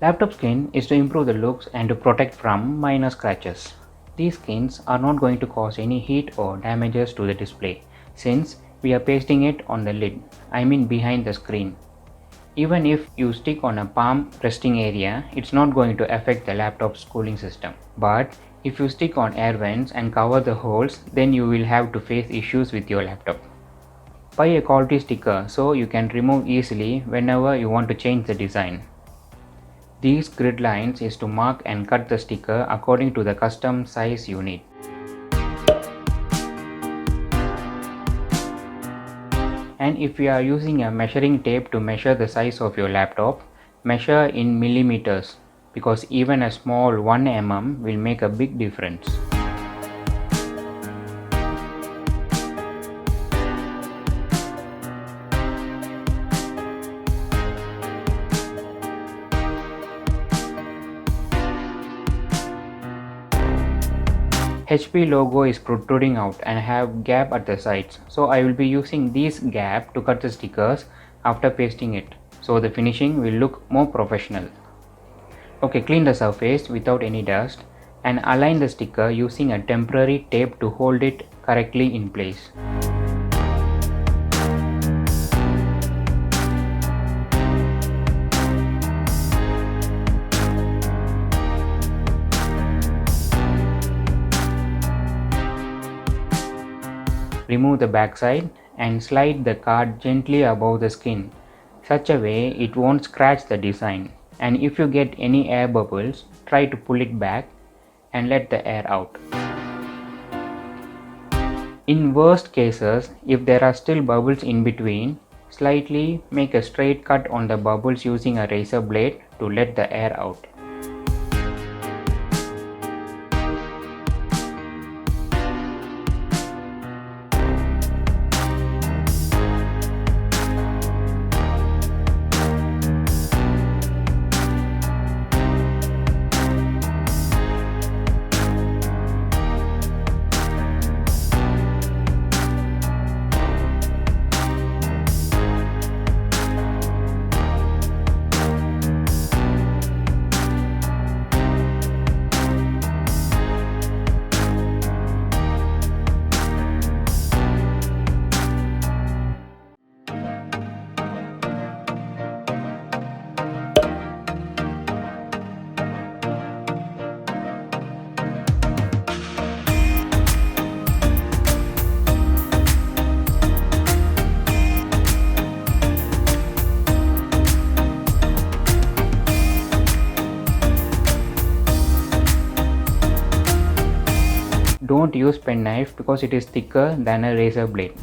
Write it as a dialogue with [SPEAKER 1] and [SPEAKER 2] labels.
[SPEAKER 1] Laptop skin is to improve the looks and to protect from minor scratches. These skins are not going to cause any heat or damages to the display since we are pasting it on the lid, I mean behind the screen. Even if you stick on a palm resting area, it's not going to affect the laptop's cooling system. But if you stick on air vents and cover the holes, then you will have to face issues with your laptop. Buy a quality sticker so you can remove easily whenever you want to change the design. These grid lines is to mark and cut the sticker according to the custom size you need. And if you are using a measuring tape to measure the size of your laptop, measure in millimeters because even a small 1 mm will make a big difference. HP logo is protruding out and have gap at the sides, so I will be using this gap to cut the stickers after pasting it, so the finishing will look more professional. Okay, clean the surface without any dust and align the sticker using a temporary tape to hold it correctly in place. Remove the backside and slide the card gently above the skin, such a way it won't scratch the design. And if you get any air bubbles, try to pull it back and let the air out. In worst cases, if there are still bubbles in between, slightly make a straight cut on the bubbles using a razor blade to let the air out. Don't use pen knife because it is thicker than a razor blade.